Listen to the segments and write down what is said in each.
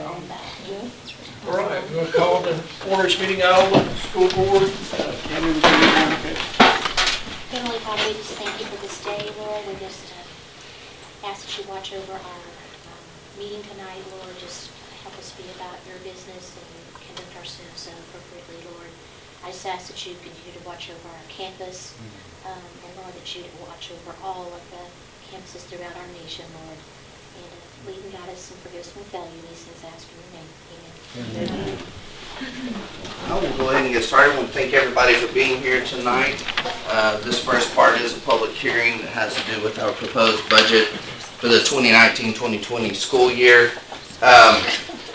On that. All right, we're going to call the orders meeting Iola School Board. Heavenly Father, we just thank you for this day, Lord. We just ask that you watch over our meeting tonight, Lord. Just help us be about your business and conduct ourselves so appropriately, Lord. I just ask that you continue to watch over our campus, and Lord, that you watch over all of the campuses throughout our nation, Lord. And lead and guide us and forgive us when we fail you. These things I ask in your name. Amen. I will go ahead and get started. I want to thank everybody for being here tonight. This first part is a public hearing that has to do with our proposed budget for the 2019-2020 school year. A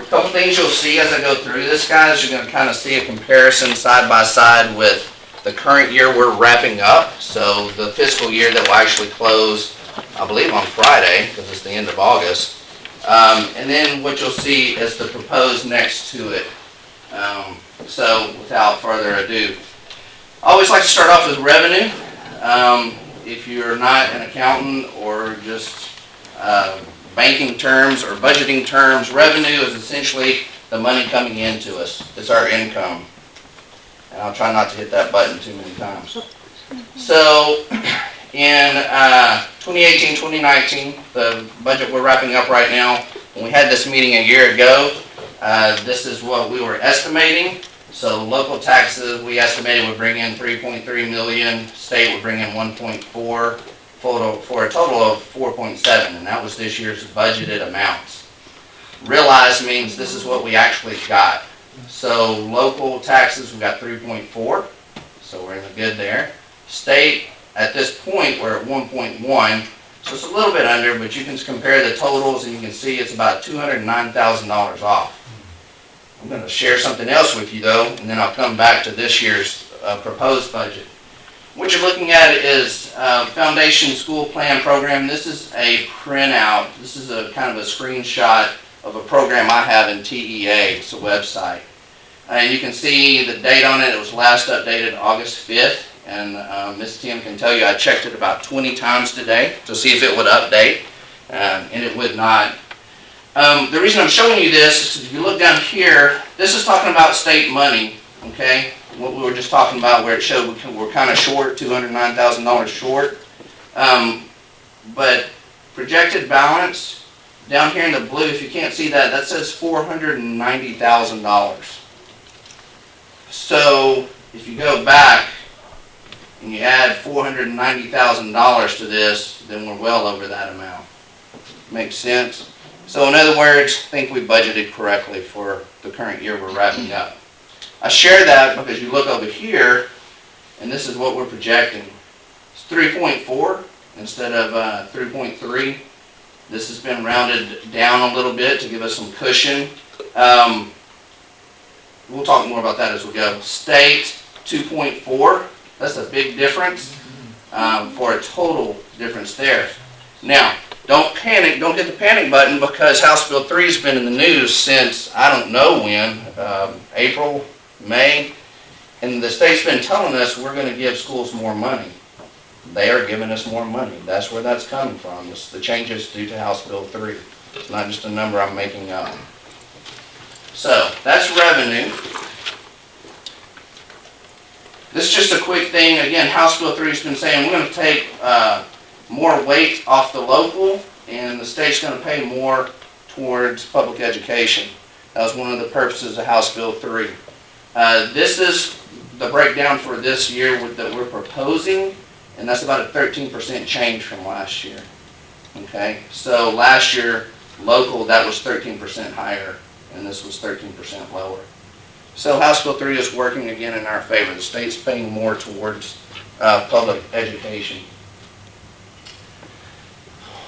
couple things you'll see as I go through this, guys. You're going to kind of see a comparison side by side with the current year we're wrapping up. So the fiscal year that will actually close, I believe, on Friday, because it's the end of August. And then what you'll see is the proposed next to it. So without further ado, I always like to start off with revenue. If you're not an accountant or just banking terms or budgeting terms, revenue is essentially the money coming into us. It's our income. And I'll try not to hit that button too many times. So in 2018-2019, the budget we're wrapping up right now, when we had this meeting a year ago, this is what we were estimating. So local taxes, we estimated would bring in $3.3 million, state would bring in 1.4, for a total of 4.7, and that was this year's budgeted amounts. Realized means this is what we actually got. So local taxes, we got 3.4, so we're in the good there. State, at this point, we're at 1.1, so it's a little bit under, but you can compare the totals and you can see it's about $209,000 off. I'm going to share something else with you though, and then I'll come back to this year's proposed budget. What you're looking at is Foundation School Plan Program. This is a printout. This is a kind of a screenshot of a program I have in TEA. It's a website. And you can see the date on it. It was last updated August 5th. And Ms. Tim can tell you I checked it about 20 times today to see if it would update. And it would not. The reason I'm showing you this is if you look down here, this is talking about state money, okay? What we were just talking about where it showed we're kind of short, $209,000 short. But projected balance, down here in the blue, if you can't see that, that says $490,000. So if you go back and you add $490,000 to this, then we're well over that amount. Makes sense? So in other words, I think we budgeted correctly for the current year we're wrapping up. I share that because you look over here, and this is what we're projecting. It's 3.4 instead of 3.3. This has been rounded down a little bit to give us some cushion. We'll talk more about that as we go. State, 2.4. That's a big difference for a total difference there. Now, don't panic, don't hit the panic button because House Bill 3 has been in the news since I don't know when, April, May, and the state's been telling us we're going to give schools more money. They are giving us more money. That's where that's coming from. It's the changes due to House Bill 3. It's not just a number I'm making up. So, that's revenue. This is just a quick thing. Again, House Bill 3 has been saying we're going to take more weight off the local, and the state's going to pay more towards public education. That was one of the purposes of House Bill 3. This is the breakdown for this year that we're proposing, and that's about a 13% change from last year. Okay, so last year, local, that was 13% higher, and this was 13% lower. So House Bill 3 is working again in our favor. The state's paying more towards public education.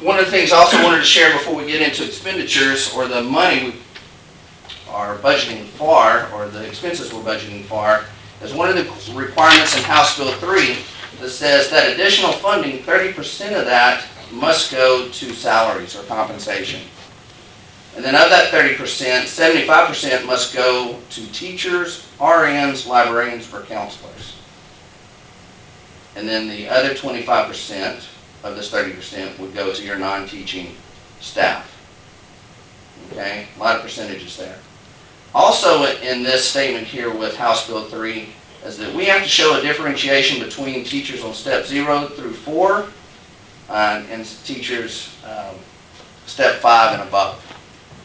One of the things I also wanted to share before we get into expenditures, or the money we are budgeting for, or the expenses we're budgeting for, is one of the requirements in House Bill 3 that says that additional funding, 30% of that must go to salaries or compensation. And then of that 30%, 75% must go to teachers, RNs, librarians, or counselors. And then the other 25% of this 30% would go to your non-teaching staff. Okay, a lot of percentages there. Also in this statement here with House Bill 3 is that we have to show a differentiation between teachers on step 0 through 4 and teachers step 5 and above.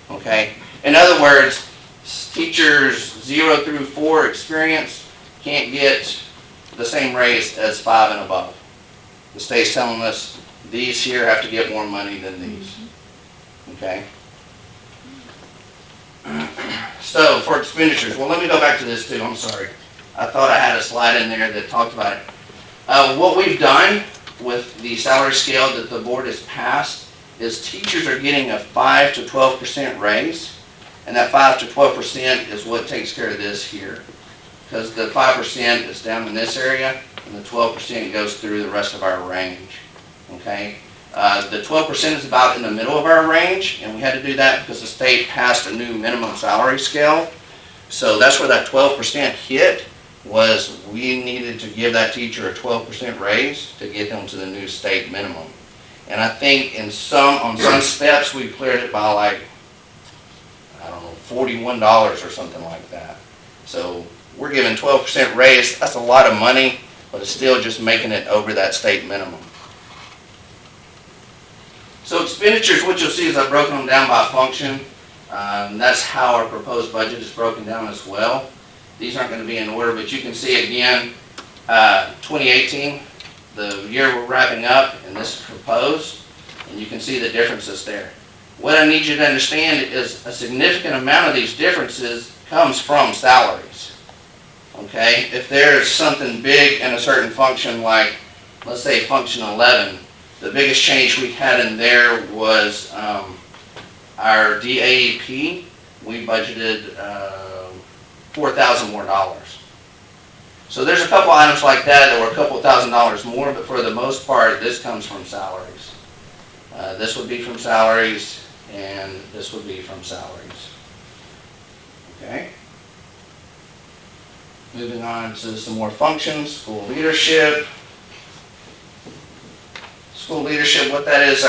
Okay, in other words, teachers 0 through 4 experience can't get the same raise as 5 and above. The state's telling us these here have to get more money than these. Okay. So for expenditures, well, let me go back to this too. I'm sorry. I thought I had a slide in there that talked about it. What we've done with the salary scale that the board has passed is teachers are getting a 5 to 12% raise, and that 5 to 12% is what takes care of this here. Because the 5% is down in this area, and the 12% goes through the rest of our range. Okay? The 12% is about in the middle of our range, and we had to do that because the state passed a new minimum salary scale. So that's where that 12% hit, was we needed to give that teacher a 12% raise to get them to the new state minimum. And I think on some steps we cleared it by like, I don't know, $41 or something like that. So we're giving 12% raise. That's a lot of money, but it's still just making it over that state minimum. So expenditures, what you'll see is I've broken them down by function. That's how our proposed budget is broken down as well. These aren't going to be in order, but you can see again, 2018, the year we're wrapping up, and this is proposed, and you can see the differences there. What I need you to understand is a significant amount of these differences comes from salaries. Okay, if there's something big in a certain function, like let's say function 11, the biggest change we had in there was our DAEP. We budgeted $4,000 more. So there's a couple items like that were a couple $1,000s more, but for the most part, this comes from salaries. This would be from salaries, and this would be from salaries. Okay. Moving on to some more functions, school leadership. School leadership, what that is,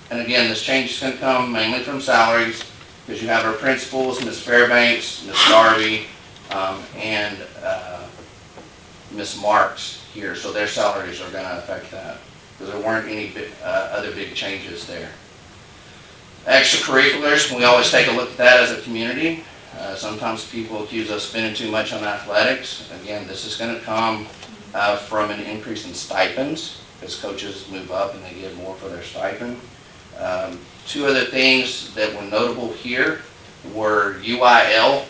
and again, this change is going to come mainly from salaries, because you have our principals, Ms. Fairbanks, Ms. Darby, and Ms. Marks here, so their salaries are going to affect that, because there weren't any other big changes there. Extracurriculars, we always take a look at that as a community. Sometimes people accuse us of spending too much on athletics. Again, this is going to come from an increase in stipends, because coaches move up and they get more for their stipend. Two other things that were notable here were UIL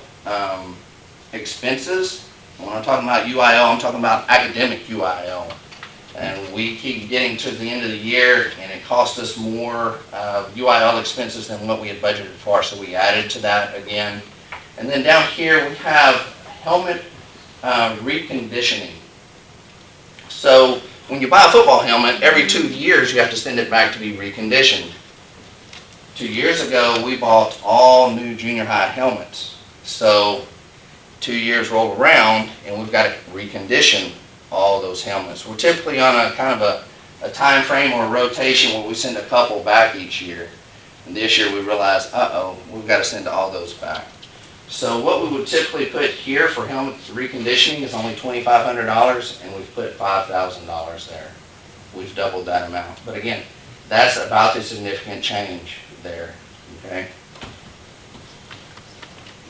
expenses. When I'm talking about UIL, I'm talking about academic UIL. And we keep getting to the end of the year, and it cost us more UIL expenses than what we had budgeted for, so we added to that again. And then down here we have helmet reconditioning. So when you buy a football helmet, every 2 years you have to send it back to be reconditioned. 2 years ago, we bought all new junior high helmets. So 2 years roll around, and we've got to recondition all those helmets. We're typically on a kind of a time frame or a rotation where we send a couple back each year. And this year we realized, we've got to send all those back. So what we would typically put here for helmet reconditioning is only $2,500, and we've put $5,000 there. We've doubled that amount. But again, that's about the significant change there. Okay.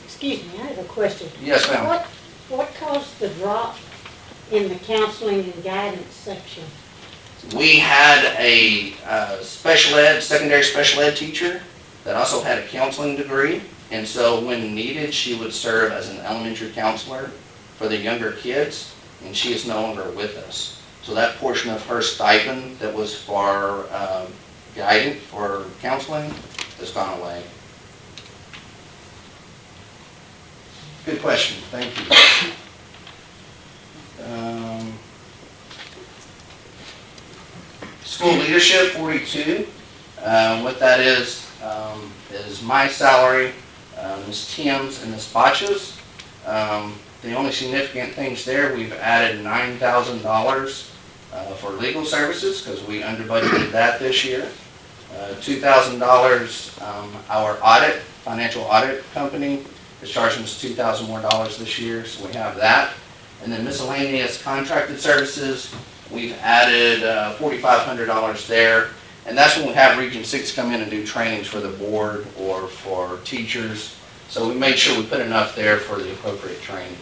Excuse me, I have a question. Yes, ma'am. What caused the drop in the counseling and guidance section? We had a secondary special ed teacher that also had a counseling degree. And so when needed, she would serve as an elementary counselor for the younger kids, and she is no longer with us. So that portion of her stipend that was for guidance, for counseling, has gone away. Good question, thank you. School leadership, 42. What that is my salary, Ms. Tim's and Ms. Botch's. The only significant things there, we've added $9,000 for legal services, because we under budgeted that this year. $2,000, our financial audit company is charging us $2,000 more this year, so we have that. And then miscellaneous contracted services, we've added $4,500 there. And that's when we have Region 6 come in and do trainings for the board or for teachers. So we made sure we put enough there for the appropriate trainings.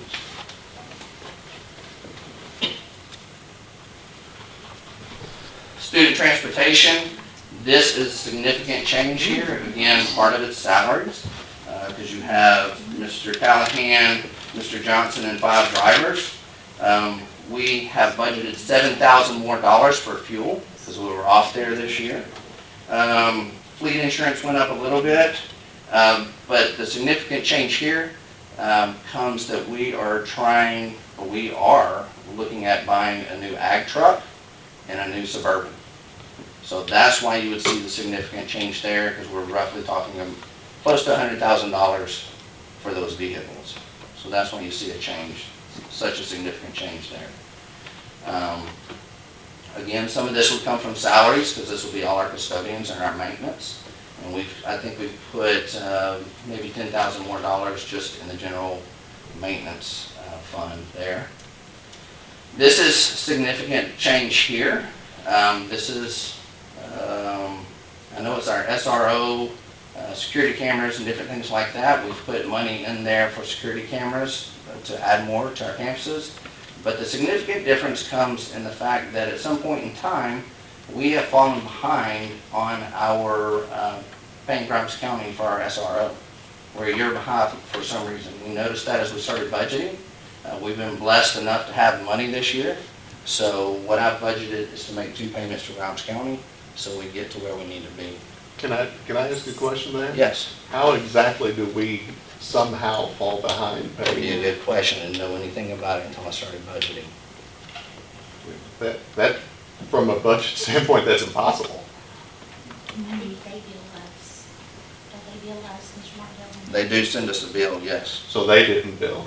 Student transportation, this is a significant change here. Again, part of it's salaries, because you have Mr. Callahan, Mr. Johnson, and 5 drivers. We have budgeted $7,000 more for fuel, because we were off there this year. Fleet insurance went up a little bit, but the significant change here comes that we are looking at buying a new ag truck and a new Suburban. So that's why you would see the significant change there, because we're roughly talking close to $100,000 for those vehicles. So that's why you see a change, such a significant change there. Again, some of this would come from salaries, because this will be all our custodians and our maintenance. And I think we've put maybe $10,000 more just in the general maintenance fund there. This is significant change here. This is, I know it's our SRO, security cameras and different things like that. We've put money in there for security cameras to add more to our campuses. But the significant difference comes in the fact that at some point in time, we have fallen behind on our paying Grimes County for our SRO. We're a year behind for some reason. We noticed that as we started budgeting. We've been blessed enough to have money this year. So what I've budgeted is to make 2 payments to Grimes County so we get to where we need to be. Can I ask a question there? Yes. How exactly do we somehow fall behind That'd be a paying? good question. I didn't know anything about it until I started budgeting. That, from a budget standpoint, that's impossible. Maybe they bill us. Don't they bill us, Mr. Martell? They do send us a bill, yes. So they didn't bill.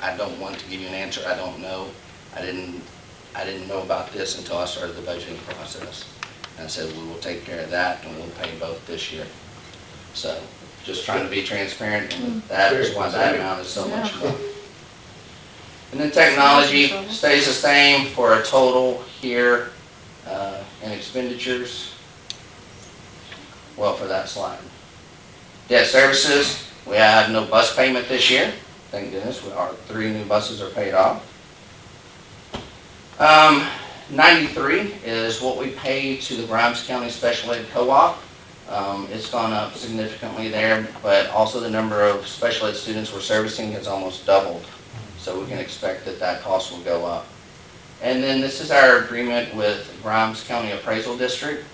I don't want to give you an answer. I don't know. I didn't know about this until I started the budgeting process. And I said, we will take care of that and we'll pay both this year. So just trying to be transparent, and that is why that amount is so much more. And then technology stays the same for a total here in expenditures. Well, for that slide. Debt services, we have no bus payment this year. Thank goodness, our 3 new buses are paid off. 93 is what we pay to the Grimes County Special Ed Co-op. It's gone up significantly there, but also the number of special ed students we're servicing has almost doubled. So we can expect that that cost will go up. And then this is our agreement with Grimes County Appraisal District.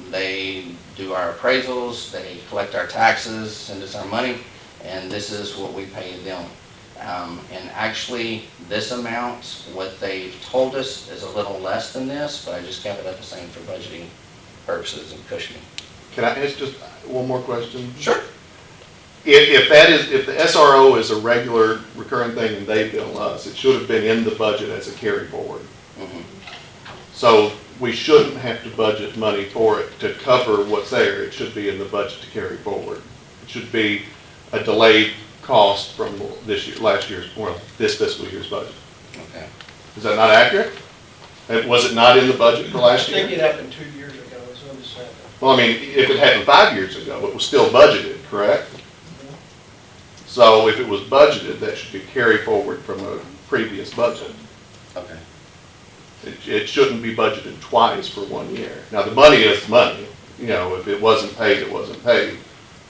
They do our appraisals, they collect our taxes, send us our money, and this is what we pay them. And actually, this amount, what they've told us is a little less than this, but I just kept it at the same for budgeting purposes and cushioning. Can I ask just one more question? Sure. If the SRO is a regular recurring thing and they bill us, it should have been in the budget as a carry forward. Mhm. So we shouldn't have to budget money for it to cover what's there. It should be in the budget to carry forward. It should be a delayed cost from this fiscal year's budget. Okay. Is that not accurate? Was it not in the budget for I last think year? it happened 2 years ago, so I'm just saying. Well, I mean, if it happened 5 years ago, it was still budgeted, correct? So if it was budgeted, that should be carried forward from a previous budget. Okay. It shouldn't be budgeted twice for 1 year. Now, the money is money. You know, if it wasn't paid, it wasn't paid.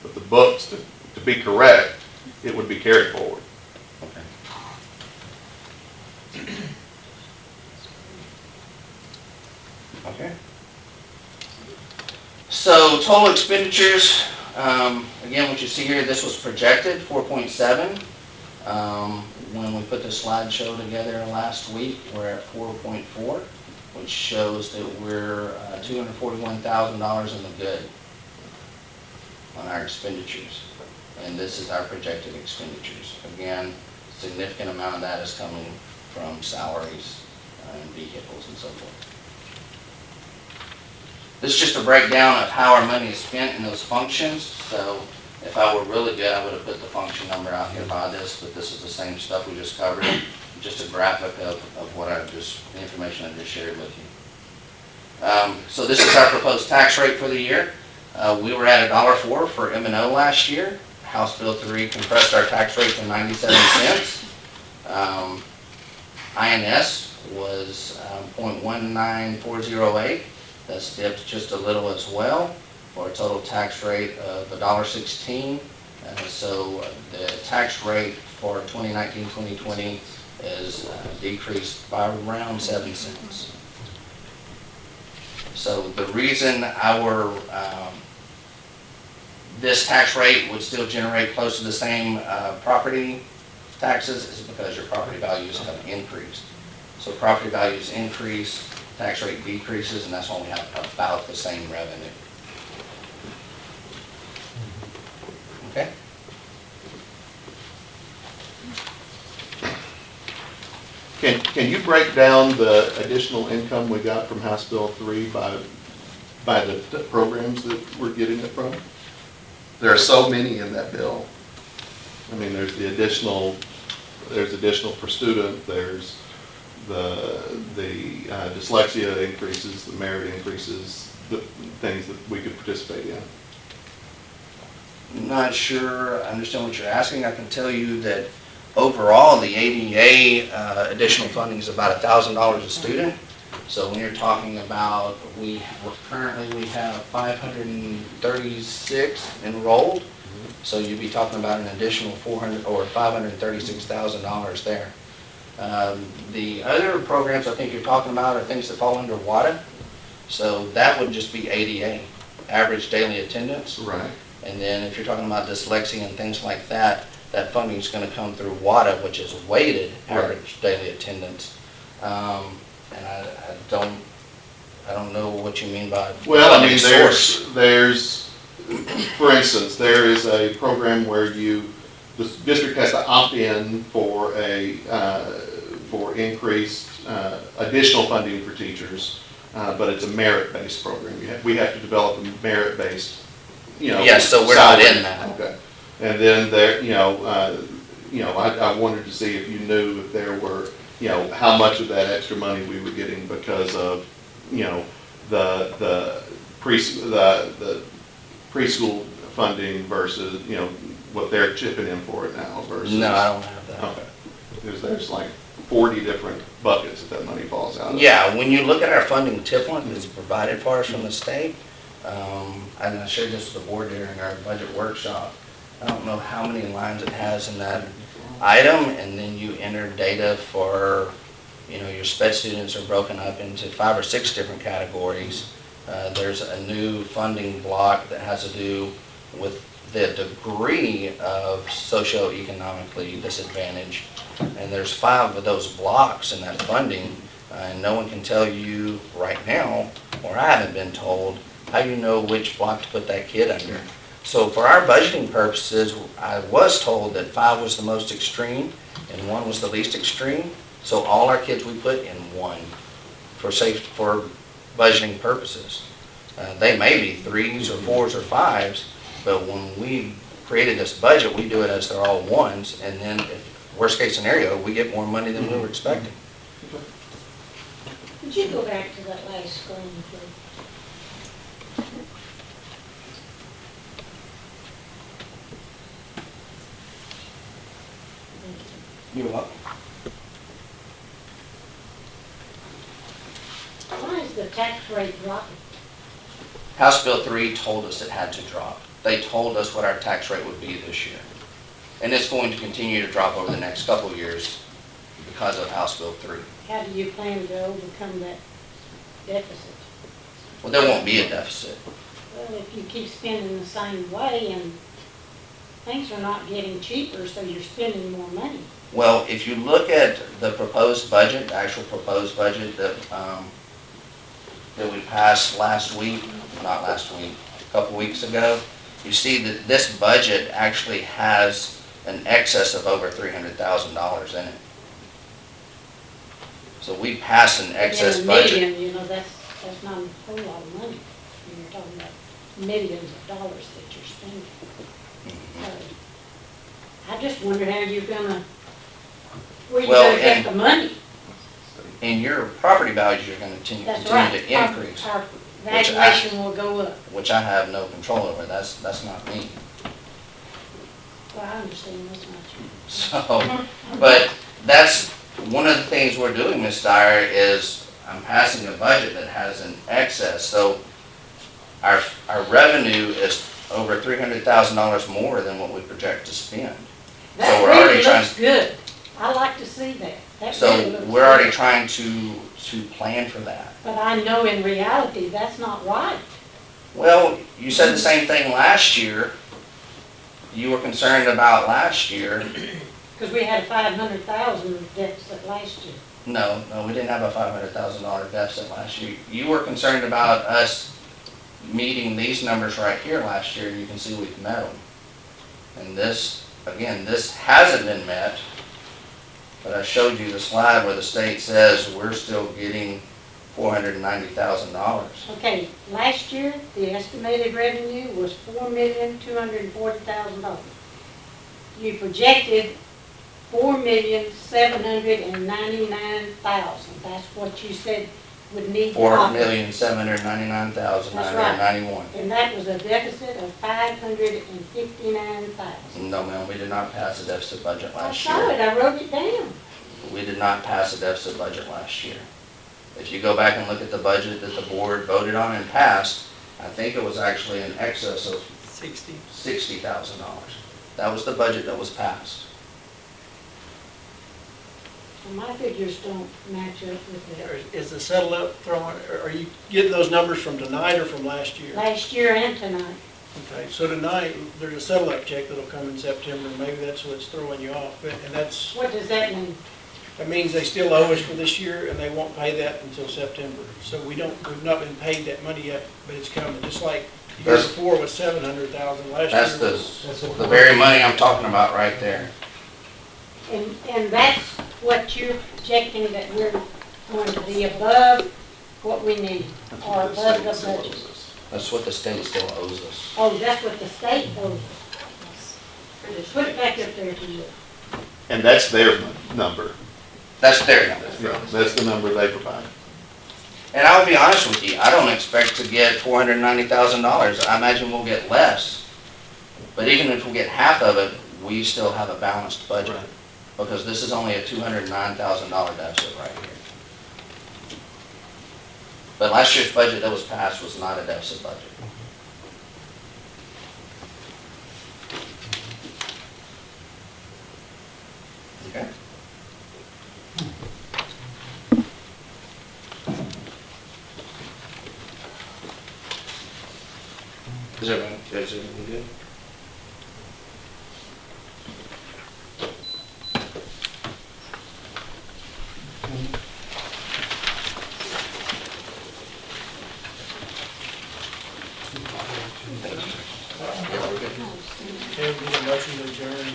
But the books, to be correct, it would be carried forward. Okay. Okay. So total expenditures, again, what you see here, this was projected, 4.7. When we put the slideshow together last week, we're at 4.4, which shows that we're $241,000 in the good on our expenditures. And this is our projected expenditures. Again, significant amount of that is coming from salaries and vehicles and so forth. This is just a breakdown of how our money is spent in those functions. So if I were really good, I would have put the function number out here by this, but this is the same stuff we just covered. Just a graphic of what the information I just shared with you. So this is our proposed tax rate for the year. We were at $1.04 for M&O last year. House Bill 3 compressed our tax rate to 97 cents. INS was 0.19408. That's dipped just a little as well, for a total tax rate of $1.16. So the tax rate for 2019-2020 is decreased by around 7 cents. So the reason this tax rate would still generate close to the same property taxes is because your property values have increased. So property values increase, tax rate decreases, and that's when we have about the same revenue. Okay? Can you break down the additional income we got from House Bill 3 by the programs that we're getting it from? There are so many in that bill. I mean, there's additional per student, there's the dyslexia increases, the merit increases, the things that we could participate in. I'm not sure I understand what you're asking. I can tell you that overall, the ADA additional funding is about $1,000 a student. So when you're talking about, we have 536 enrolled. So you'd be talking about an additional $536,000 there. The other programs I think you're talking about are things that fall under WADA. So that would just be ADA, average daily attendance. Right. And then if you're talking about dyslexia and things like that, that funding is going to come through WADA, which is weighted average daily attendance. And I don't know what you mean by. Well, I mean, there's, for instance, there is a program where the district has to opt in for for increased additional funding for teachers, but it's a merit-based program. We have to develop a merit-based, Yes, so we're not in that. Okay. And then there, I wanted to see if you knew if there were, how much of that extra money we were getting because of, the preschool funding versus, what they're chipping in for it now versus. No, I don't have that. Okay. There's like 40 different buckets that money falls out of. Yeah, when you look at our funding template that's provided for us from the state, and I shared this with the board during our budget workshop, I don't know how many lines it has in that item, and then you enter data for, your SPED students are broken up into 5 or 6 different categories. There's a new funding block that has to do with the degree of socioeconomically disadvantaged, and there's 5 of those blocks in that funding, and no one can tell you right now, or I haven't been told, how you know which block to put that kid under. So for our budgeting purposes, I was told that 5 was the most extreme and 1 was the least extreme. So all our kids we put in 1 for budgeting purposes. They may be 3s or 4s or 5s, but when we created this budget, we do it as they're all 1s, and then if worst case scenario, we get more money than we were expecting. Could you go back to that last screen, please? You're welcome. Why is the tax rate dropping? House Bill 3 told us it had to drop. They told us what our tax rate would be this year. And it's going to continue to drop over the next couple of years because of House Bill 3. How do you plan to overcome that deficit? Well, there won't be a deficit. Well, if you keep spending the same way and things are not getting cheaper, so you're spending more money. Well, if you look at the proposed budget, the actual proposed budget that we passed last week, not last week, a couple weeks ago, you see that this budget actually has an excess of over $300,000 in it. So we passed an excess In a budget. million, that's not a whole lot of money. and you're talking about millions of dollars that you're spending. So, I just wonder how you're gonna, where you're Well, gonna get and- the money. And your property values are gonna continue That's right. to increase, Our valuation will go up. which I have no control over. That's not me. Well, I understand that's not you. So, but that's one of the things we're doing, Ms. Dyer, is I'm passing a budget that has an excess. So our revenue is over $300,000 more than what we project to spend. That we're already really trying- looks good. I like to see that. That So really looks we're already good. trying to plan for that. But I know in reality, that's not right. Well, you said the same thing last year. You were concerned about last year. Because we had a 500,000 deficit last year. No, we didn't have a $500,000 deficit last year. You were concerned about us meeting these numbers right here last year, and you can see we've met them. And this, again, this hasn't been met, but I showed you the slide where the state says we're still getting $490,000. Okay, last year, the estimated revenue was $4,240,000. You projected $4,799,000. That's what you said would need to operate. $4,799,991. And that was a deficit of $559,000. No, ma'am, we did not pass a deficit budget I last saw year. it, I wrote it down. We did not pass a deficit budget last year. If you go back and look at the budget that the board voted on and passed, I think it was actually in excess of $60,000. That was the budget that was passed. Well, my figures don't match up with that. Is the settle up throwing, are you getting those numbers from tonight or from last year? Last year and tonight. Okay, so tonight, there's a settle up check that'll come in September, maybe that's what's throwing you off, and that's, What does that mean? that means they still owe us for this year, and they won't pay that until September. So we've not been paid that money yet, but it's coming, just like the year That's- before was 700,000, last year That's was. the very money I'm talking about right there. And that's what you're projecting, that we're going to be above what we need, or above the budget. That's what the state still owes us. Oh, that's what the state owes us. Just put it back up there to you. And that's their number. That's their number. Yeah, that's the number they provide. And I'll be honest with you, I don't expect to get $490,000. I imagine we'll get less. But even if we get half of it, we still have a balanced budget. Right. Because this is only a $209,000 deficit right here. But last year's budget that was passed was not a deficit budget. Okay? Is everyone good? Yeah, we're good. Okay, we need a motion to adjourn.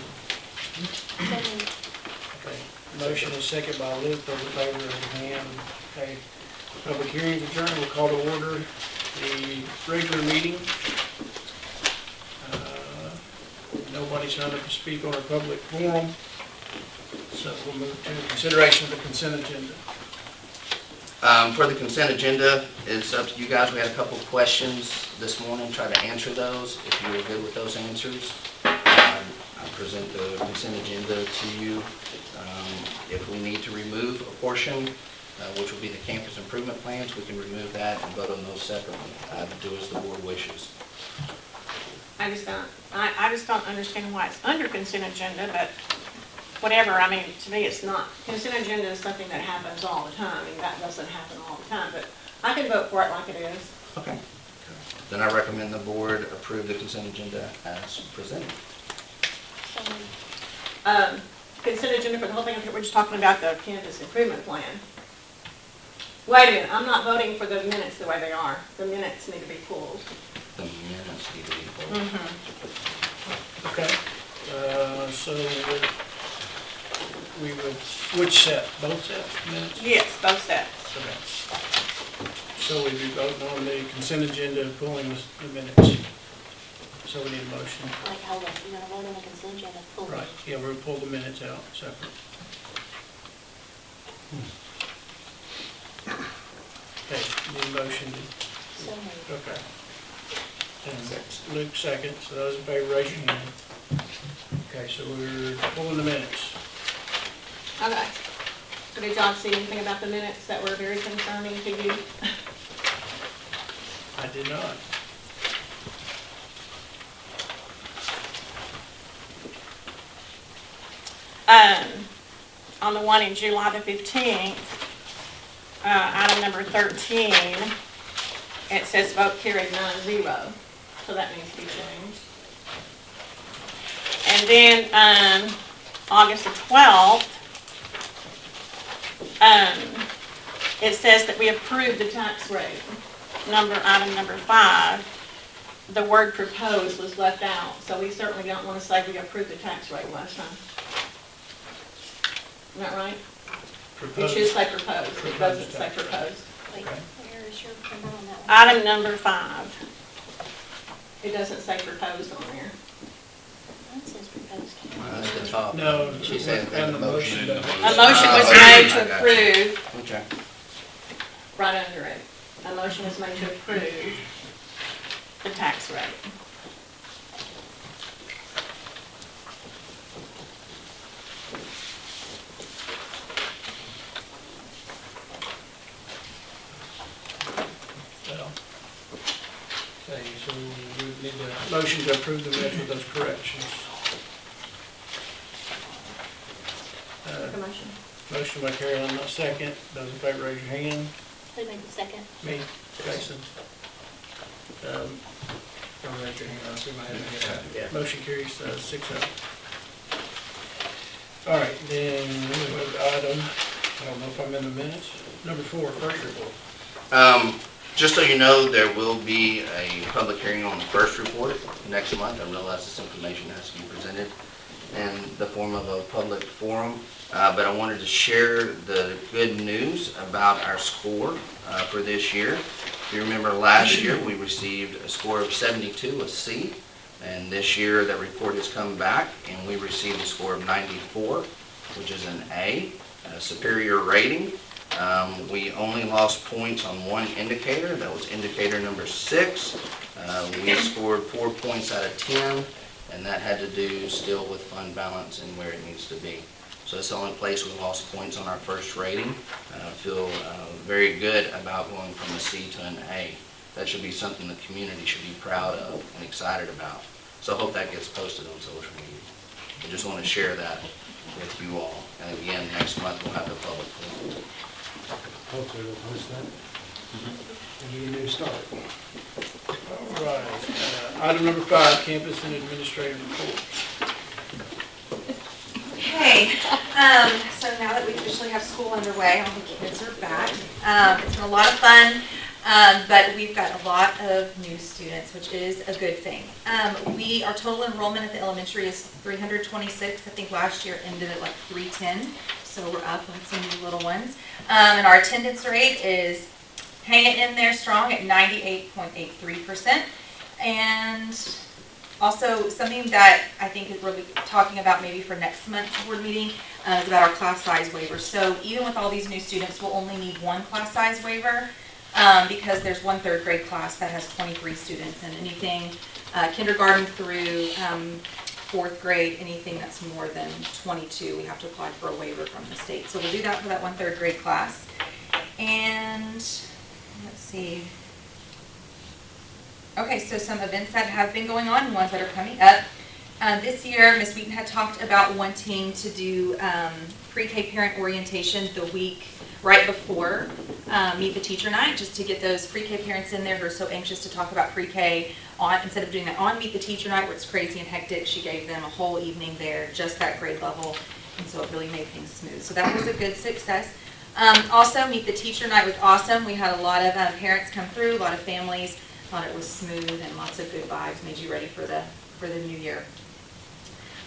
Okay, motion is second by Luke, those in favor, raise your hand. Okay, public hearings adjourned, we'll call to order the regular meeting. Nobody signed up to speak on our public forum, so we'll move to consideration of the consent agenda. For the consent agenda, it's up to you guys. We had a couple of questions this morning, try to answer those. If you were good with those answers, I present the consent agenda to you. If we need to remove a portion, which will be the campus improvement plans, we can remove that and vote on those separately. Do as the board wishes. I just don't understand why it's under consent agenda, but whatever, I mean, to me, it's not. Consent agenda is something that happens all the time, and that doesn't happen all the time, but I can vote for it like it is. Okay. Then I recommend the board approve the consent agenda as presented. Consent agenda for the whole thing, we're just talking about the campus improvement plan. Wait a minute, I'm not voting for the minutes the way they are. The minutes need to be pulled. The minutes need to be pulled. Okay, so we would, which set, both sets, minutes? Yes, both sets. Okay. So we'd be voting on the consent agenda, pulling the minutes. So we need a motion. Like, hold on, you're gonna vote on the consent agenda fully. Right, yeah, we'll pull the minutes out separate. Okay, need a motion. So moved. Okay. And Luke second, so those in favor, raise your hand. Okay, so we're pulling the minutes. Okay. So did y'all see anything about the minutes that were very concerning to you? I did not. On the one in July the 15th, item number 13, it says vote carried 9-0, so that needs to be changed. And then, August the 12th, it says that we approved the tax rate. Item number 5, the word proposed was left out, so we certainly don't want to say we approved the tax rate last time. Isn't that right? It should say proposed, it doesn't say proposed. Wait, Okay. where is your number on that one? Item number 5. It doesn't say proposed on there. That says proposed. At the top. No, She said and the motion. A motion was Oh, made I to got approve, Okay. right under it. A motion was made to approve the tax rate. Well, okay, so we would need a motion to approve the minutes with those corrections. Make a motion. Motion by Carolyn, a second. Those in favor, raise your hand. Who made the second? Me, Jason. Don't raise your hand, I'll see my hand. Yeah. Motion carries 6-0. All right, then we move to item, I don't know if I'm in the minutes. Number 4, first report. Just so you know, there will be a public hearing on the first report next month. I realize this information has to be presented in the form of a public forum, but I wanted to share the good news about our score for this year. If you remember last year, we received a score of 72, a C, and this year that report has come back and we received a score of 94, which is an A, a superior rating. We only lost points on one indicator, that was indicator number 6. We scored 4 points out of 10, and that had to do still with fund balance and where it needs to be. So it's the only place we lost points on our first rating. I feel very good about going from a C to an A. That should be something the community should be proud of and excited about. So I hope that gets posted on social media. I just want to share that with you all. And again, next month we'll have the public forum. Hopefully we'll post that. And get a new start. All right, item number 5, campus and administrative reports. Okay, so now that we officially have school underway, all the kids are back. It's been a lot of fun, but we've got a lot of new students, which is a good thing. Our total enrollment at the elementary is 326. I think last year ended at like 310, so we're up on some new little ones. And our attendance rate is hanging in there strong at 98.83%. And also, something that I think is really talking about maybe for next month's board meeting is about our class size waiver. So even with all these new students, we'll only need one class size waiver because there's one third grade class that has 23 students, and anything kindergarten through fourth grade, anything that's more than 22, we have to apply for a waiver from the state. So we'll do that for that one third grade class. And let's see. Okay, so some events that have been going on and ones that are coming up. This year, Ms. Wheaton had talked about wanting to do pre-K parent orientation the week right before Meet the Teacher Night, just to get those pre-K parents in there who are so anxious to talk about pre-K. Instead of doing that on Meet the Teacher Night where it's crazy and hectic, she gave them a whole evening there, just that grade level, and so it really made things smooth. So that was a good success. Also, Meet the Teacher Night was awesome. We had a lot of parents come through, a lot of families. Thought it was smooth and lots of good vibes, made you ready for the new year.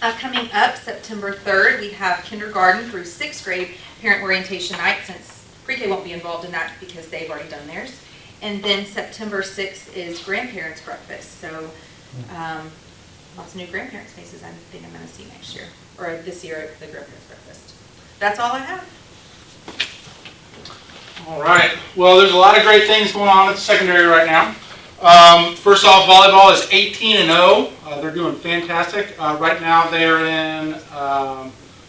Coming up September 3rd, we have kindergarten through 6th grade parent orientation night, since Pre-K won't be involved in that because they've already done theirs. And then September 6th is grandparents breakfast, so lots of new grandparents faces I think I'm gonna see next year, or this year at the grandparents breakfast. That's all I have. All right. Well, there's a lot of great things going on at the secondary right now. First off, volleyball is 18-0. They're doing fantastic. Right now they are in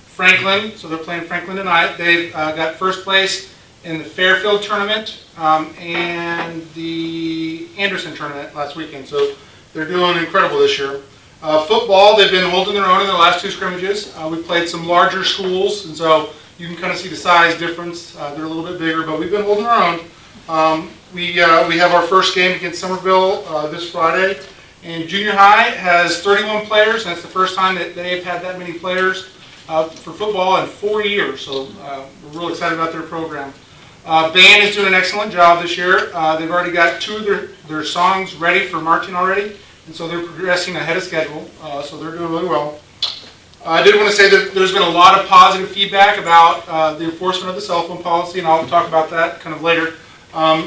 Franklin, so they're playing Franklin tonight. They've got first place in the Fairfield tournament and the Anderson tournament last weekend. So they're doing incredible this year. Football, they've been holding their own in their last 2 scrimmages. We've played some larger schools, and so you can kind of see the size difference. They're a little bit bigger, but we've been holding our own. We have our first game against Somerville this Friday. And junior high has 31 players, and it's the first time that they've had that many players for football in 4 years. So we're real excited about their program. Band is doing an excellent job this year. They've already got 2 of their songs ready for marching already, and so they're progressing ahead of schedule. So they're doing really well. I did want to say that there's been a lot of positive feedback about the enforcement of the cell phone policy, and I'll talk about that kind of later.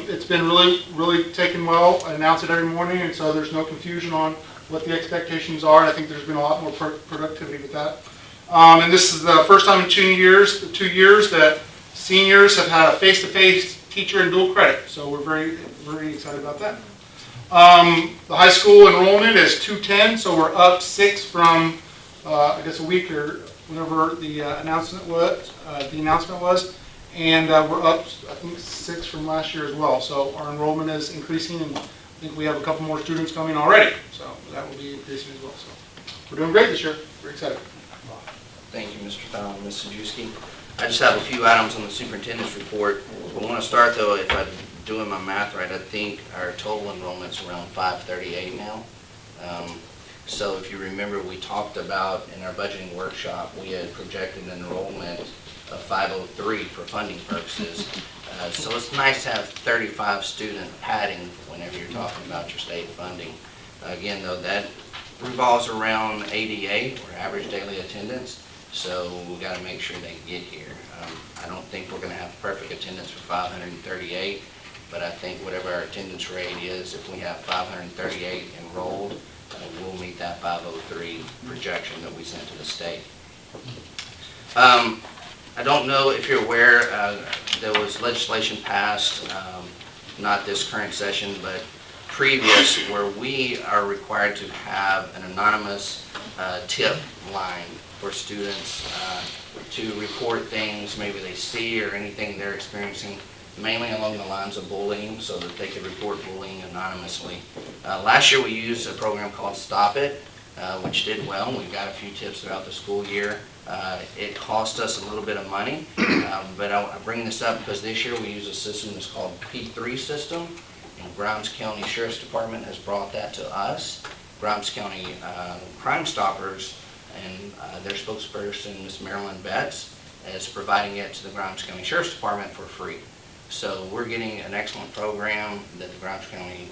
It's been really taken well. I announce it every morning, and so there's no confusion on what the expectations are. I think there's been a lot more productivity with that. And this is the first time in 2 years that seniors have had a face-to-face teacher in dual credit. So we're very excited about that. The high school enrollment is 210, so we're up 6 from I guess a week or whenever the announcement was. And we're up, I think, 6 from last year as well. So our enrollment is increasing, and I think we have a couple more students coming already. So that will be increasing as well. So we're doing great this year. We're excited. Thank you, Mr. Fallon, Ms. Sajewski. I just have a few items on the superintendent's report. I want to start, though, if I'm doing my math right, I think our total enrollment's around 538 now. So if you remember, we talked about in our budgeting workshop, we had projected an enrollment of 503 for funding purposes. So it's nice to have 35 student padding whenever you're talking about your state funding. Again, though, that revolves around ADA, or average daily attendance. So we got to make sure they get here. I don't think we're going to have perfect attendance for 538, but I think whatever our attendance rate is, if we have 538 enrolled, we'll meet that 503 projection that we sent to the state. I don't know if you're aware, there was legislation passed, not this current session, but previous, where we are required to have an anonymous tip line for students to report things maybe they see or anything they're experiencing, mainly along the lines of bullying, so that they could report bullying anonymously. Last year we used a program called Stop It, which did well. We got a few tips throughout the school year. It cost us a little bit of money, but I bring this up because this year we use a system that's called P3 system, and Grimes County Sheriff's Department has brought that to us. Grimes County Crime Stoppers and their spokesperson, Ms. Marilyn Betts, is providing it to the Grimes County Sheriff's Department for free. So we're getting an excellent program that the Grimes County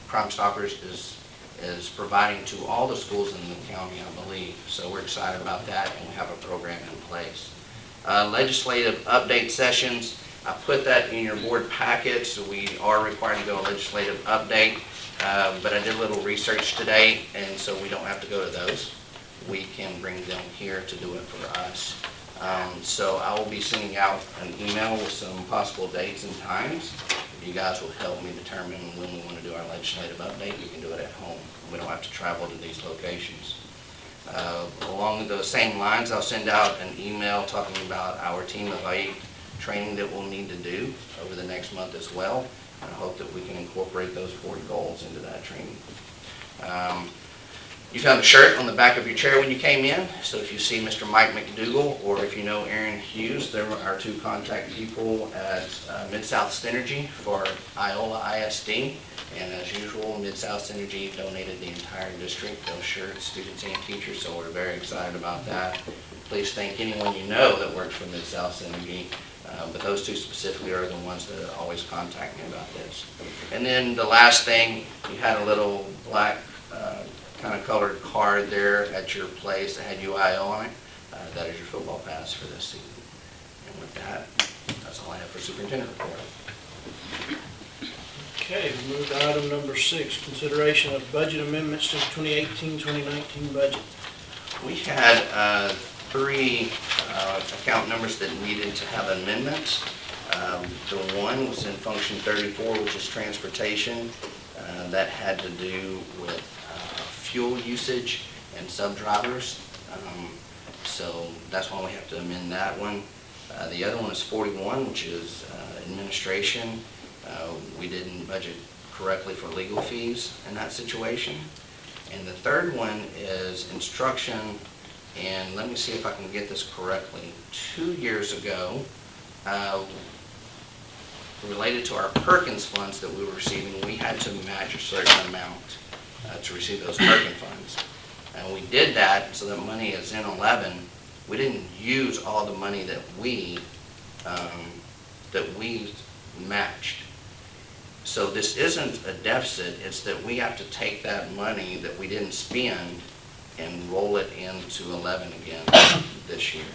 Crime Stoppers is providing to all the schools in the county, I believe. So we're excited about that, and we have a program in place. Legislative update sessions, I put that in your board packets. We are required to go a legislative update, but I did a little research today, and so we don't have to go to those. We can bring them here to do it for us. So I will be sending out an email with some possible dates and times. If you guys will help me determine when we want to do our legislative update, we can do it at home. We don't have to travel to these locations. Along the same lines, I'll send out an email talking about our Team of 8 training that we'll need to do over the next month as well. I hope that we can incorporate those 4 goals into that training. You found a shirt on the back of your chair when you came in, so if you see Mr. Mike McDougall or if you know Aaron Hughes, they're our 2 contact people at Mid-South Synergy for Iola ISD. And as usual, Mid-South Synergy donated the entire district, those shirts, students and teachers, so we're very excited about that. Please thank anyone you know that works for Mid-South Synergy, but those 2 specifically are the ones that always contact me about this. And then the last thing, you had a little black kind of colored card there at your place that had UIL on it. That is your football pass for this season. And with that, that's all I have for superintendent report. Okay, we move to item number 6, consideration of budget amendments to the 2018-2019 budget. We had 3 account numbers that needed to have amendments. The one was in function 34, which is transportation. That had to do with fuel usage and sub-drivers. So that's why we have to amend that one. The other one is 41, which is administration. We didn't budget correctly for legal fees in that situation. And the third one is instruction, and let me see if I can get this correctly. 2 years ago, related to our Perkins funds that we were receiving, we had to match a certain amount to receive those Perkins funds. And we did that, so that money is in 11. We didn't use all the money that we matched. So this isn't a deficit, it's that we have to take that money that we didn't spend and roll it into 11 again this year.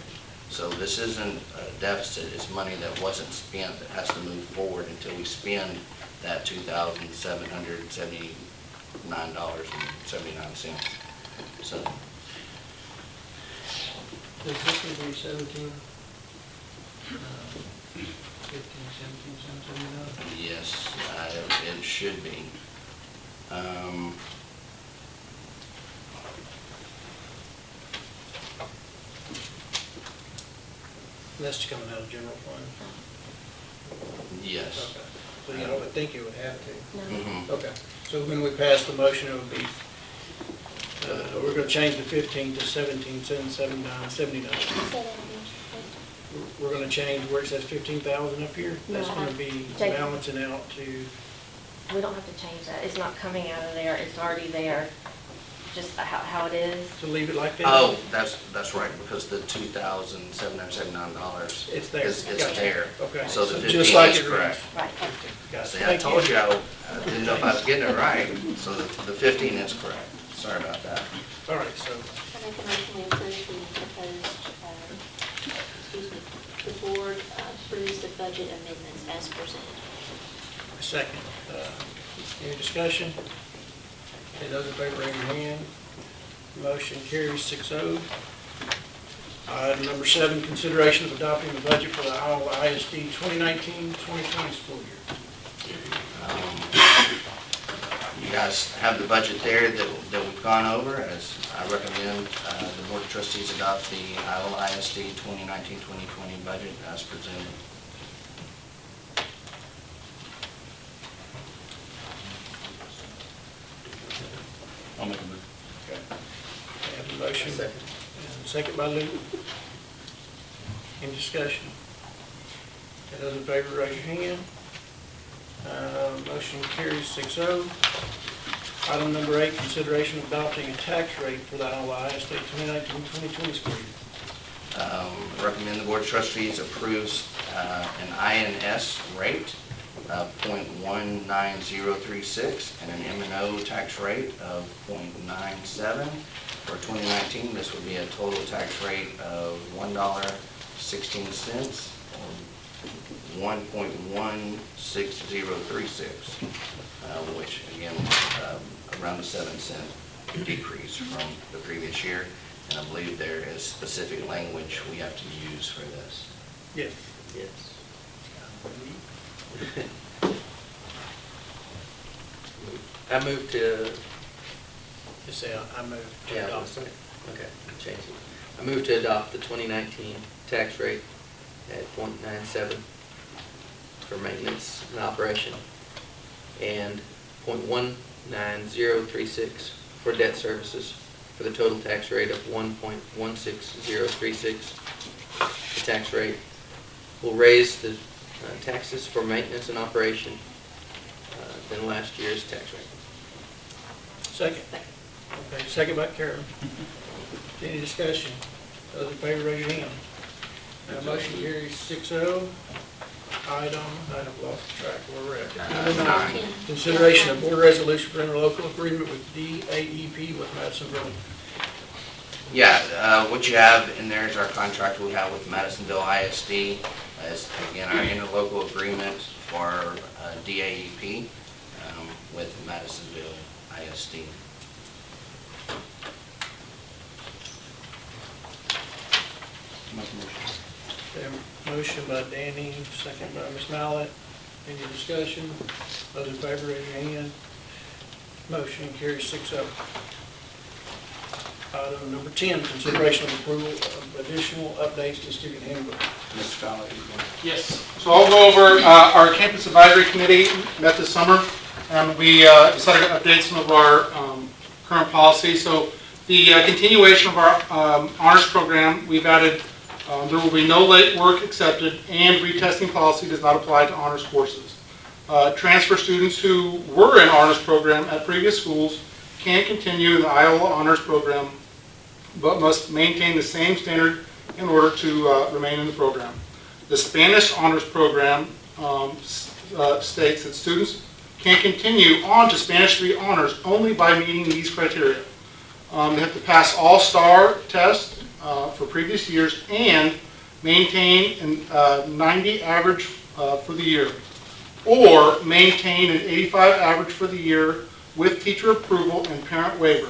So this isn't a deficit, it's money that wasn't spent that has to move forward until we spend that $2,779.79. So, Does this one be 17? 15, 17, 17, yes, it should be. That's coming out of general fund? Yes. Okay. So, I would think it would have to. Mhm. Okay, so when we pass the motion, it would be, we're gonna change the 15 to 17, 779, 79. Say that again, We're gonna change where it says 15,000 up here, that's gonna be Jake. balancing out to, We don't have to change that. It's not coming out of there. It's already there, just how it is. to leave it like that? Oh, that's right, because the $2,779 It's there. is Gotcha. there. Okay. So the just 15 like is it reads. correct. Right. Gotcha. See, I Thank told you. you, I didn't know if I was getting it right, so the 15 is correct. Sorry about that. All right, so, I make a motion we approve the proposed, the board approves the budget amendments as presented. second. Any discussion? Okay, those in favor, raise your hand. Motion carries 6-0. Item number 7, consideration of adopting the budget for the Iola ISD 2019-2020 school year. You guys have the budget there that we've gone over, as I recommend the Board of Trustees adopt the Iola ISD 2019-2020 budget as presented. I'll make a move. Okay. I have a motion. And second by Luke. Any discussion? Okay, those in favor, raise your hand. Motion carries 6-0. Item number 8, consideration of adopting a tax rate for the Iowa ISD 2019-2020 school year. Recommend the Board of Trustees approves an INS rate of .19036 and an M&O tax rate of .97. For 2019, this would be a total tax rate of $1.16 or 1.16036, which again, around a 7-cent decrease from the previous year. And I believe there is specific language we have to use for this. Yes. Yes. I move to, Just say, I move to yeah, adopt. okay, change it. I move to adopt the 2019 tax rate at .97 for maintenance and operation and .19036 for debt services for the total tax rate of 1.16036. The tax rate will raise the taxes for maintenance and operation than last year's tax rate. Second. Okay, second by Carolyn. Any discussion? Those in favor, raise your hand. Motion carries 6-0. Item, I have lost track where we're at. Number 9, consideration of board resolution for interlocal agreement with DAEP with Madisonville. Yeah, what you have in there is our contract we have with Madisonville ISD. as, again, our interlocal agreement for DAEP with Madisonville ISD. Okay, motion by Danny, second by Ms. Mallett. Any discussion? Those in favor, raise your hand. Motion carries 6-0. Item number 10, consideration of approval of additional updates to student handbook. Mr. Fowler, Yes. So I'll go over, our campus advisory committee met this summer, and we decided to update some of our current policies. So the continuation of our honors program, we've added, there will be no late work accepted, and retesting policy does not apply to honors courses. Transfer students who were in honors program at previous schools can continue in the Iola honors program, but must maintain the same standard in order to remain in the program. The Spanish honors program states that students can continue on to Spanish 3 honors only by meeting these criteria. They have to pass all STAR tests for previous years and maintain a 90 average for the year, or maintain an 85 average for the year with teacher approval and parent waiver.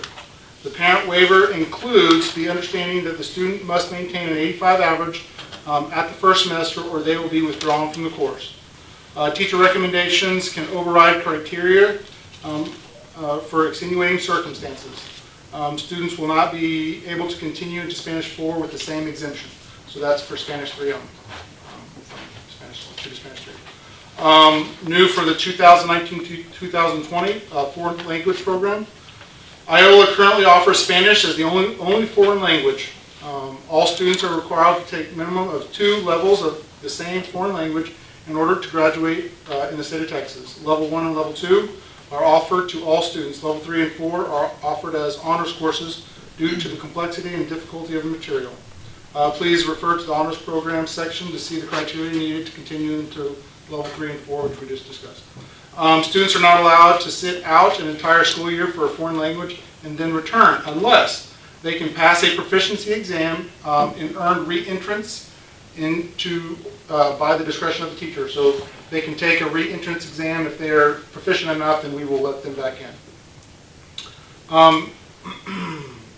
The parent waiver includes the understanding that the student must maintain an 85 average at the first semester, or they will be withdrawn from the course. Teacher recommendations can override criteria for extenuating circumstances. Students will not be able to continue into Spanish 4 with the same exemption. So that's for Spanish 3 only. Spanish 2 to Spanish 3. New for the 2019-2020 foreign language program. Iola currently offers Spanish as the only foreign language. All students are required to take minimum of 2 levels of the same foreign language in order to graduate in the state of Texas. Level 1 and Level 2 are offered to all students. Level 3 and 4 are offered as honors courses due to the complexity and difficulty of the material. Please refer to the honors program section to see the criteria needed to continue into Level 3 and 4, which we just discussed. Students are not allowed to sit out an entire school year for a foreign language and then return unless they can pass a proficiency exam and earn re-entrance into by the discretion of the teacher. So they can take a re-entrance exam. If they're proficient enough, then we will let them back in.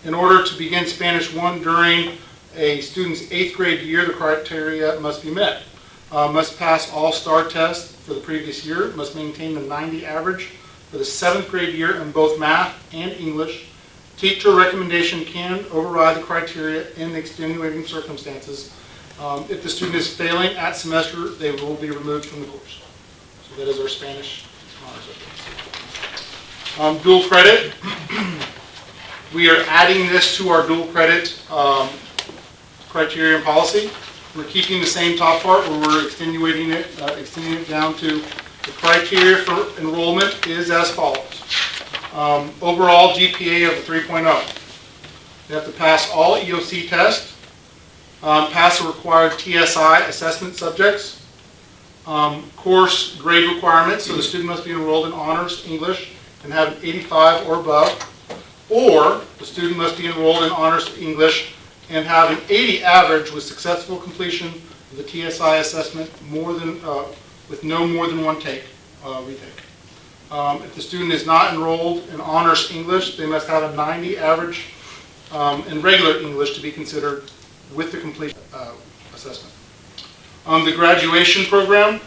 In order to begin Spanish 1 during a student's 8th grade year, the criteria must be met. Must pass all STAR tests for the previous year, must maintain the 90 average for the 7th grade year in both math and English. Teacher recommendation can override the criteria in extenuating circumstances. If the student is failing at semester, they will be removed from the course. So that is our Spanish honors. Dual credit. We are adding this to our dual credit criteria and policy. We're keeping the same top part where we're extending it down to the criteria for enrollment is as follows. Overall GPA of 3.0. They have to pass all EOC tests, pass the required TSI assessment subjects, course grade requirements, so the student must be enrolled in honors English and have an 85 or above, or the student must be enrolled in honors English and have an 80 average with successful completion of the TSI assessment with no more than 1 retake. If the student is not enrolled in honors English, they must have a 90 average in regular English to be considered with the complete assessment. The graduation program,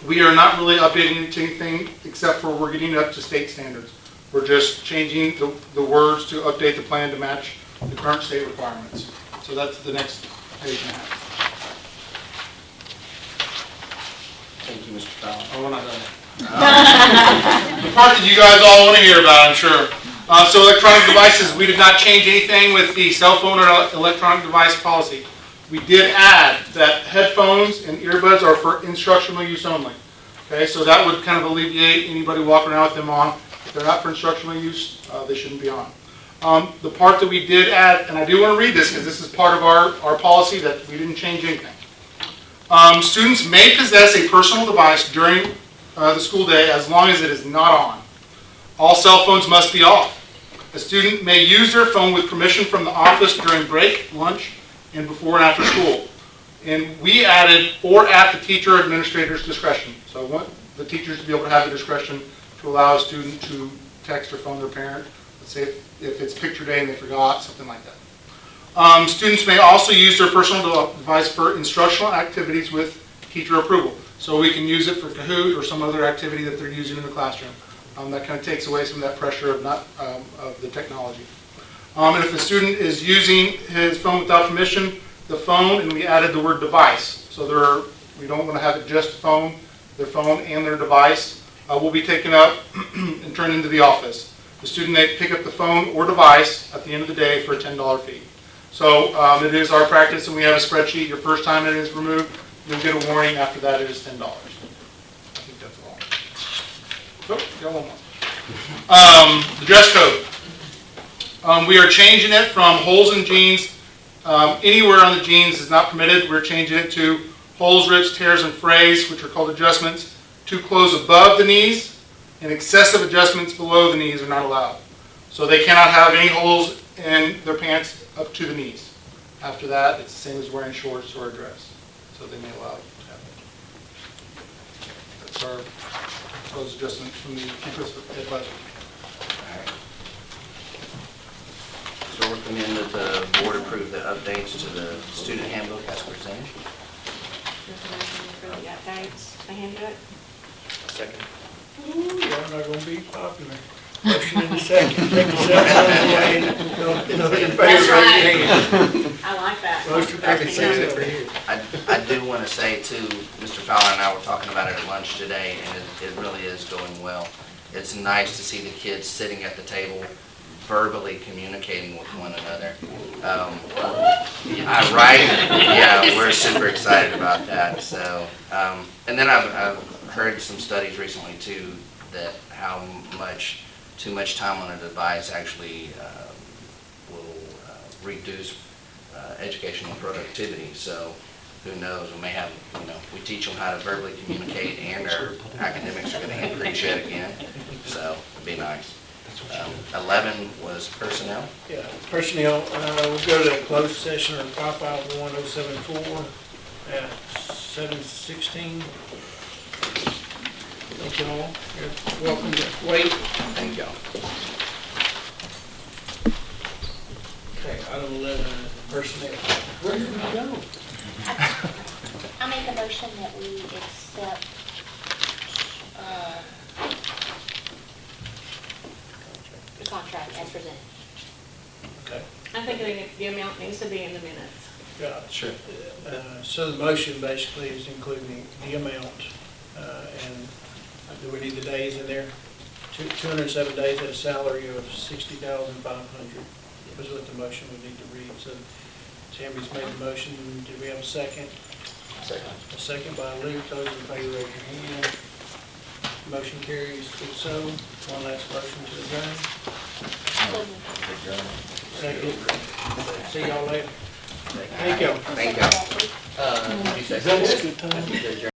we are not really updating anything except for we're getting up to state standards. We're just changing the words to update the plan to match the current state requirements. So that's the next page and a half. Thank you, Mr. Fowler. Oh, we're not done. The part that you guys all want to hear about, I'm sure. So electronic devices, we did not change anything with the cell phone or electronic device policy. We did add that headphones and earbuds are for instructional use only. Okay, so that would kind of alleviate anybody walking around with them on. If they're not for instructional use, they shouldn't be on. The part that we did add, and I do want to read this because this is part of our policy that we didn't change anything. Students may possess a personal device during the school day as long as it is not on. All cell phones must be off. A student may use their phone with permission from the office during break, lunch, and before and after school. And we added, or at the teacher or administrator's discretion. So I want the teachers to be able to have the discretion to allow a student to text or phone their parent. Let's say if it's picture day and they forgot, something like that. Students may also use their personal device for instructional activities with teacher approval. So we can use it for Kahoot or some other activity that they're using in the classroom. That kind of takes away some of that pressure of the technology. And if the student is using his phone without permission, the phone, and we added the word device. So we don't want to have it just phone, their phone and their device will be taken up and turned into the office. The student may pick up the phone or device at the end of the day for a $10 fee. So it is our practice, and we have a spreadsheet. Your first time it is removed, you'll get a warning. After that, it is $10. I think that's all. Oh, got one more. The dress code. We are changing it from holes in jeans. Anywhere on the jeans is not permitted. We're changing it to holes, rips, tears, and frays, which are called adjustments, to clothes above the knees, and excessive adjustments below the knees are not allowed. So they cannot have any holes in their pants up to the knees. After that, it's the same as wearing shorts or a dress. So they may allow it to have it. That's our clothes adjustments from the campus advisory. So we're recommend that the board approve the updates to the student handbook as presented. Information for the updates, the handbook. Second. Ooh, y'all not gonna be popular. Motion in the second, take the cell phones away, those in favor, raise your hand. I like that. Motion carries 6-0. I do want to say too, Mr. Fowler and I were talking about it at lunch today, and it really is going well. It's nice to see the kids sitting at the table, verbally communicating with one another. Right? Yeah, we're super excited about that. So, and then I've heard some studies recently too that how much too much time on a device actually will reduce educational productivity. So who knows, we may have, we teach them how to verbally communicate and our academics are going to increase yet again. So it'd be nice. 11 was personnel. Yeah, personnel, we'll go to a closed session or 551-074 at 7:16. Thank you all. You're welcome to wait. Thank y'all. Okay, item 11, personnel. Where did we go? I make a motion that we accept the contract as presented. Okay, I think the amount needs to be in the minutes. got it. Sure. So the motion basically is including the amount, and do we need the days in there? 207 days at a salary of $60,500 was what the motion would need to read. So Tammy's made the motion. Did we have a second? Second. A second by Luke. Those in favor, raise your hand. Motion carries 6-0. One last motion to adjourn. Second. See y'all later. Thank y'all. Thank y'all. Did you say? Good time.